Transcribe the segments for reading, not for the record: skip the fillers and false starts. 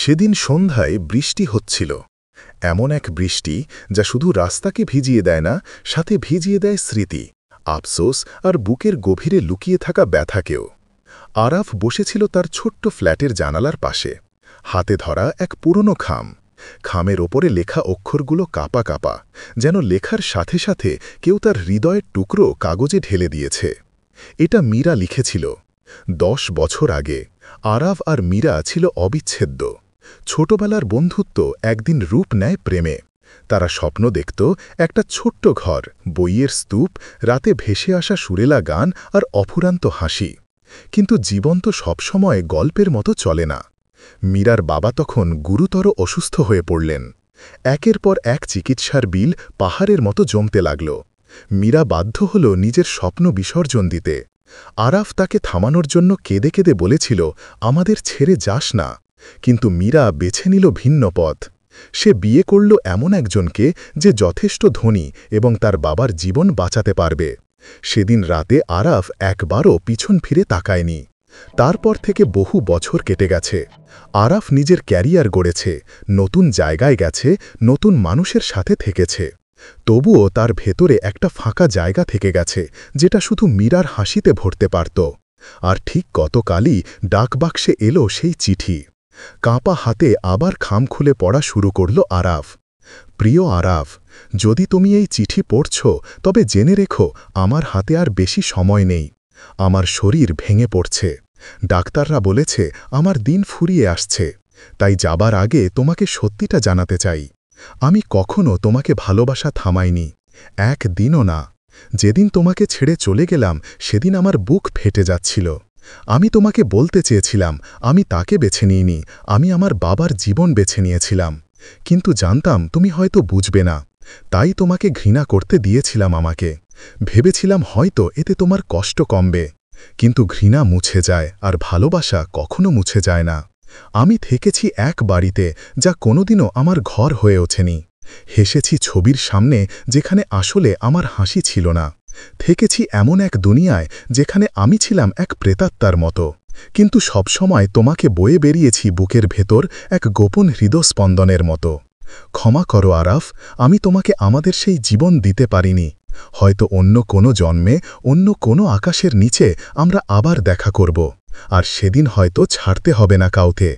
সেদিন সন্ধ্যায় বৃষ্টি হচ্ছিল। এমন এক বৃষ্টি যা শুধু রাস্তাকে ভিজিয়ে দেয় না, সাথে ভিজিয়ে দেয় স্মৃতি, আফসোস আর বুকের গভীরে লুকিয়ে থাকা ব্যথাকেও। আরাফ বসেছিল তার ছোট্ট ফ্ল্যাটের জানালার পাশে, হাতে ধরা এক পুরনো খামের ওপরে লেখা অক্ষরগুলো কাপা কাপা, যেন লেখার সাথে সাথে কেউ তার হৃদয়ের টুকরো কাগজে ঢেলে দিয়েছে। এটা মীরা লিখেছিল 10 বছর আগে। আরাফ আর মীরা ছিল অবিচ্ছেদ্য। ছোটবেলার বন্ধুত্ব একদিন রূপ নেয় প্রেমে। তারা স্বপ্ন দেখত একটা ছোট্ট ঘর, বইয়ের স্তূপ, রাতে ভেসে আসা সুরেলা গান আর অফুরান্ত হাসি। কিন্তু জীবন তো সবসময় গল্পের মতো চলে না। মীরার বাবা তখন গুরুতর অসুস্থ হয়ে পড়লেন। একের পর এক চিকিৎসার বিল পাহাড়ের মতো জমতে লাগল। মীরা বাধ্য হল নিজের স্বপ্ন বিসর্জন দিতে। আরাফ তাকে থামানোর জন্য কেঁদে কেঁদে বলেছিল, আমাদের ছেড়ে যাস না। কিন্তু মীরা বেছে নিল ভিন্ন পথ। সে বিয়ে করল এমন একজনকে যে যথেষ্ট ধনী এবং তার বাবার জীবন বাঁচাতে পারবে। সেদিন রাতে আরাফ একবারও পিছন ফিরে তাকায়নি। তারপর থেকে বহু বছর কেটে গেছে। আরাফ নিজের ক্যারিয়ার গড়েছে, নতুন জায়গায় গেছে, নতুন মানুষের সাথে থেকেছে। তবুও তার ভেতরে একটা ফাঁকা জায়গা থেকে গেছে, যেটা শুধু মীরার হাসিতে ভরতে পারত। আর ঠিক গতকালই ডাকবাক্সে এলো সেই চিঠি। কাঁপা হাতে আবার খাম খুলে পড়া শুরু করল আরাফ। প্রিয় আরাফ, যদি তুমি এই চিঠি পড়ছ, তবে জেনে রেখো আমার হাতে আর বেশি সময় নেই। আমার শরীর ভেঙে পড়ছে। ডাক্তাররা বলেছে আমার দিন ফুরিয়ে আসছে। তাই যাবার আগে তোমাকে সত্যিটা জানাতে চাই। আমি কখনো তোমাকে ভালোবাসা থামাইনি, একদিনও না। যেদিন তোমাকে ছেড়ে চলে গেলাম সেদিন আমার বুক ফেটে যাচ্ছিল। আমি তোমাকে বলতে চেয়েছিলাম আমি তাকে বেছে নিইনি, আমি আমার বাবার জীবন বেছে নিয়েছিলাম। কিন্তু জানতাম তুমি হয়তো বুঝবে না, তাই তোমাকে ঘৃণা করতে দিয়েছিলাম। আমাকে ভেবেছিলাম হয়তো এতে তোমার কষ্ট কমবে। কিন্তু ঘৃণা মুছে যায় আর ভালোবাসা কখনো মুছে যায় না। আমি থেকেছি এক বাড়িতে যা কোনোদিনও আমার ঘর হয়ে ওঠেনি। হেসেছি ছবির সামনে যেখানে আসলে আমার হাসি ছিল না। থেকেছি এমন এক দুনিয়ায় যেখানে আমি ছিলাম এক প্রেতাত্মার মতো। কিন্তু সবসময় তোমাকে বয়ে বেরিয়েছি বুকের ভেতর এক গোপন হৃদস্পন্দনের মতো। ক্ষমা করো আরাফ, আমি তোমাকে আমাদের সেই জীবন দিতে পারিনি। হয়তো অন্য কোনো জন্মে, অন্য কোনো আকাশের নিচে আমরা আবার দেখা করব। আর সেদিন হয়তো ছাড়তে হবে না কাউকে।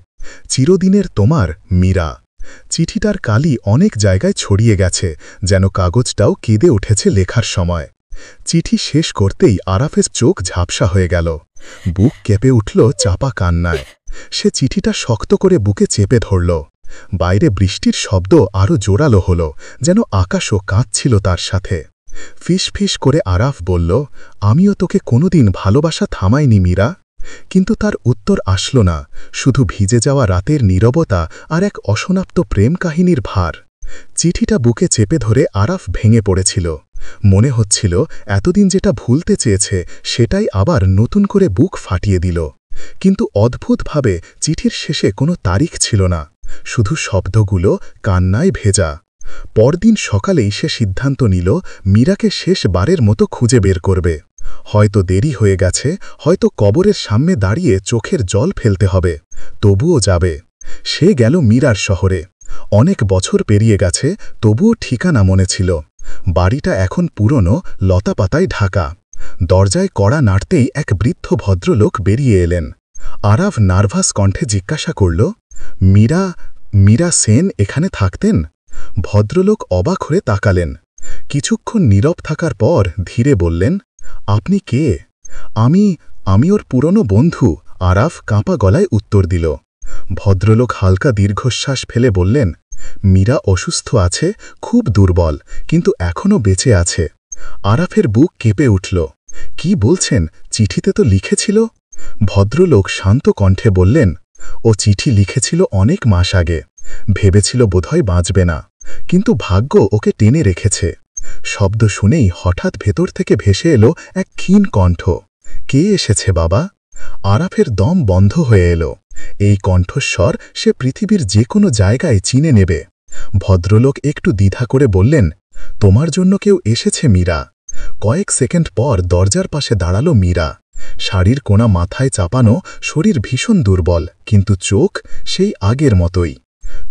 চিরদিনের তোমার মীরা। চিঠিটার কালি অনেক জায়গায় ছড়িয়ে গেছে, যেন কাগজটাও কেঁদে উঠেছে লেখার সময়। চিঠি শেষ করতেই আরাফের চোখ ঝাপসা হয়ে গেল। বুক কেঁপে উঠল চাপা কান্নায়। সে চিঠিটা শক্ত করে বুকে চেপে ধরল। বাইরে বৃষ্টির শব্দ আরও জোরালো হল, যেন আকাশও কাঁদছিল তার সাথে। ফিস ফিস করে আরাফ বলল, আমিও তোকে কোনোদিন ভালোবাসা থামাইনি মীরা। কিন্তু তার উত্তর আসল না, শুধু ভিজে যাওয়া রাতের নীরবতা আর এক অসমাপ্ত প্রেম কাহিনীর ভার। চিঠিটা বুকে চেপে ধরে আরাফ ভেঙে পড়েছিল। মনে হচ্ছিল এতদিন যেটা ভুলতে চেয়েছে সেটাই আবার নতুন করে বুক ফাটিয়ে দিল। কিন্তু অদ্ভুতভাবে চিঠির শেষে কোনো তারিখ ছিল না, শুধু শব্দগুলো কান্নায় ভেজা। পরদিন সকালেই সে সিদ্ধান্ত নিল মীরাকে শেষবারের মতো খুঁজে বের করবে। হয়তো দেরি হয়ে গেছে, হয়তো কবরের সামনে দাঁড়িয়ে চোখের জল ফেলতে হবে, তবুও যাবে। সে গেল মীরার শহরে। অনেক বছর পেরিয়ে গেছে, তবুও ঠিকানা মনে ছিল। বাড়িটা এখন পুরনো, লতাপাতায় ঢাকা। দরজায় কড়া নাড়তেই এক বৃদ্ধ ভদ্রলোক বেরিয়ে এলেন। আরাফ নার্ভাস কণ্ঠে জিজ্ঞাসা করল, মীরা সেন এখানে থাকতেন? ভদ্রলোক অবাক হয়ে তাকালেন। কিছুক্ষণ নীরব থাকার পর ধীরে বললেন, আপনি কে? আমি ওর পুরনো বন্ধু, আরাফ কাঁপা গলায় উত্তর দিল। ভদ্রলোক হালকা দীর্ঘশ্বাস ফেলে বললেন, মীরা অসুস্থ আছে, খুব দুর্বল, কিন্তু এখনও বেঁচে আছে। আরাফের বুক কেঁপে উঠল। কি বলছেন? চিঠিতে তো লিখেছিল। ভদ্রলোক শান্ত কণ্ঠে বললেন, ও চিঠি লিখেছিল অনেক মাস আগে। ভেবেছিল বোধহয় বাঁচবে না, কিন্তু ভাগ্য ওকে টেনে রেখেছে। শব্দ শুনেই হঠাৎ ভেতর থেকে ভেসে এলো এক ক্ষীণ কণ্ঠ, কে এসেছে বাবা? আরাফের দম বন্ধ হয়ে এলো। এই কণ্ঠস্বর সে পৃথিবীর যে কোনো জায়গায় চিনে নেবে। ভদ্রলোক একটু দ্বিধা করে বললেন, তোমার জন্য কেউ এসেছে মীরা। কয়েক সেকেন্ড পর দরজার পাশে দাঁড়ালো মীরা। শাড়ির কোণা মাথায় চাপানো, শরীর ভীষণ দুর্বল, কিন্তু চোখ সেই আগের মতোই।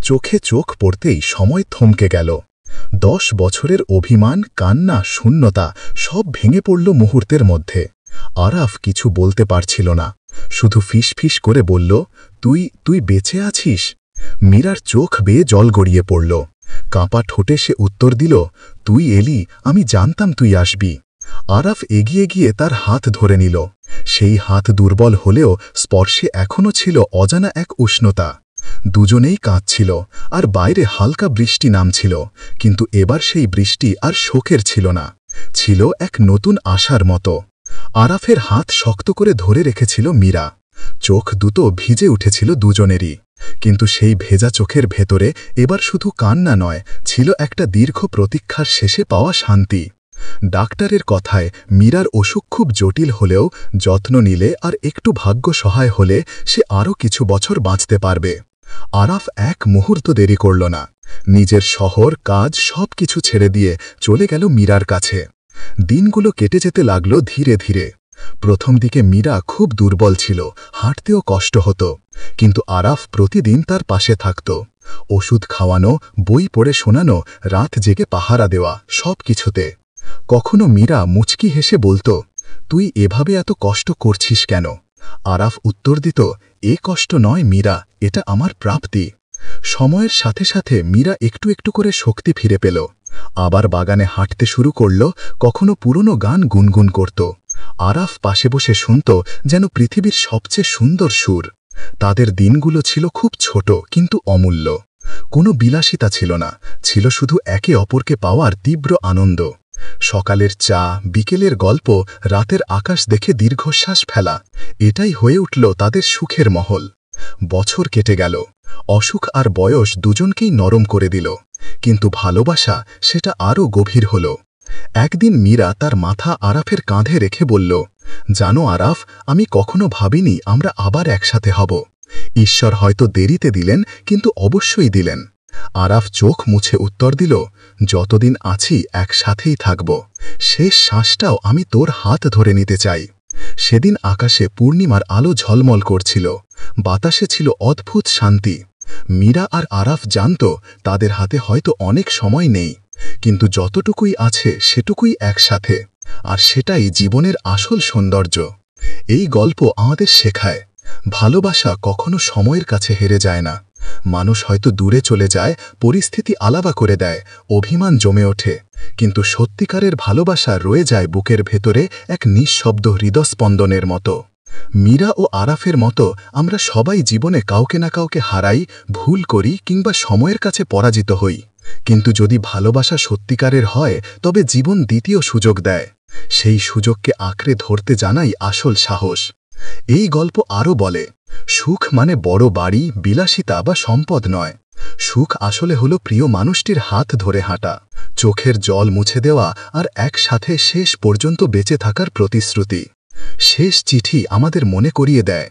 চোখে চোখ পড়তেই সময় থমকে গেল। 10 বছরের অভিমান, কান্না, শূন্যতা সব ভেঙে পড়ল মুহূর্তের মধ্যে। আরাফ কিছু বলতে পারছিল না, শুধু ফিসফিস করে বলল, তুই বেঁচে আছিস? মীরার চোখ বেয়ে জল গড়িয়ে পড়ল। কাঁপা ঠোঁটে সে উত্তর দিল, তুই এলি, আমি জানতাম তুই আসবি। আরাফ এগিয়ে গিয়ে তার হাত ধরে নিল। সেই হাত দুর্বল হলেও স্পর্শে এখনও ছিল অজানা এক উষ্ণতা। দুজনেই কাঁদছিল, আর বাইরে হালকা বৃষ্টি নামছিল, কিন্তু এবার সেই বৃষ্টি আর শোকের ছিল না, ছিল এক নতুন আশার মতো। আরাফের হাত শক্ত করে ধরে রেখেছিল মীরা। চোখ দুটো ভিজে উঠেছিল দুজনেরই, কিন্তু সেই ভেজা চোখের ভেতরে এবার শুধু কান্না নয়, ছিল একটা দীর্ঘ প্রতীক্ষার শেষে পাওয়া শান্তি। ডাক্তারের কথায় মীরার অসুখ খুব জটিল হলেও যত্ন নিলে আর একটু ভাগ্য সহায় হলে সে আরও কিছু বছর বাঁচতে পারবে। আরাফ এক মুহূর্ত দেরি করল না, নিজের শহর, কাজ সবকিছু ছেড়ে দিয়ে চলে গেল মীরার কাছে। দিনগুলো কেটে যেতে লাগল ধীরে ধীরে। প্রথম দিকে মীরা খুব দুর্বল ছিল, হাঁটতেও কষ্ট হতো, কিন্তু আরাফ প্রতিদিন তার পাশে থাকত। ওষুধ খাওয়ানো, বই পড়ে শোনানো, রাত জেগে পাহারা দেওয়া, সব কিছুতে। কখনো মীরা মুচকি হেসে বলত, তুই এভাবে এত কষ্ট করছিস কেন? আরাফ উত্তর দিত, এ কষ্ট নয় মীরা, এটা আমার প্রাপ্তি। সময়ের সাথে সাথে মীরা একটু একটু করে শক্তি ফিরে পেল। আবার বাগানে হাঁটতে শুরু করল, কখনো পুরনো গান গুনগুন করত। আরাফ পাশে বসে শুনত, যেন পৃথিবীর সবচেয়ে সুন্দর সুর। তাদের দিনগুলো ছিল খুব ছোট কিন্তু অমূল্য। কোনো বিলাসিতা ছিল না, ছিল শুধু একে অপরকে পাওয়ার তীব্র আনন্দ। সকালের চা, বিকেলের গল্প, রাতের আকাশ দেখে দীর্ঘশ্বাস ফেলা, এটাই হয়ে উঠল তাদের সুখের মহল। বছর কেটে গেল, অসুখ আর বয়স দুজনকেই নরম করে দিল, কিন্তু ভালোবাসা সেটা আরও গভীর হল। একদিন মীরা তার মাথা আরাফের কাঁধে রেখে বলল, জানো আরাফ, আমি কখনো ভাবিনি আমরা আবার একসাথে হব। ঈশ্বর হয়তো দেরিতে দিলেন, কিন্তু অবশ্যই দিলেন। আরাফ চোখ মুছে উত্তর দিল, যতদিন আছি একসাথেই থাকব, শেষ শ্বাসটাও আমি তোর হাত ধরে নিতে চাই। সেদিন আকাশে পূর্ণিমার আলো ঝলমল করছিল, বাতাসে ছিল অদ্ভুত শান্তি। মীরা আর আরাফ জানত তাদের হাতে হয়তো অনেক সময় নেই, কিন্তু যতটুকুই আছে সেটুকুই একসাথে, আর সেটাই জীবনের আসল সৌন্দর্য। এই গল্প আমাদের শেখায়, ভালোবাসা কখনো সময়ের কাছে হেরে যায় না। মানুষ হয়তো দূরে চলে যায়, পরিস্থিতি আলাদা করে দেয়, অভিমান জমে ওঠে, কিন্তু সত্যিকারের ভালোবাসা রয়ে যায় বুকের ভেতরে এক নিঃশব্দ হৃদস্পন্দনের মতো। মীরা ও আরাফের মতো আমরা সবাই জীবনে কাউকে না কাউকে হারাই, ভুল করি, কিংবা সময়ের কাছে পরাজিত হই, কিন্তু যদি ভালোবাসা সত্যিকারের হয় তবে জীবন দ্বিতীয় সুযোগ দেয়। সেই সুযোগকে আঁকড়ে ধরতে জানাই আসল সাহস। এই গল্প আরও বলে, সুখ মানে বড় বাড়ি, বিলাসিতা বা সম্পদ নয়। সুখ আসলে হলো প্রিয় মানুষটির হাত ধরে হাঁটা, চোখের জল মুছে দেওয়া, আর একসাথে শেষ পর্যন্ত বেঁচে থাকার প্রতিশ্রুতি। শেষ চিঠি আমাদের মনে করিয়ে দেয়,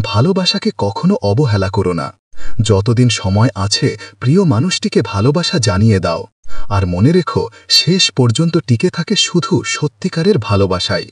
ভালোবাসাকে কখনো অবহেলা করো না। যতদিন সময় আছে প্রিয় মানুষটিকে ভালোবাসা জানিয়ে দাও, আর মনে রেখো শেষ পর্যন্ত টিকে থাকে শুধু সত্যিকারের ভালোবাসাই।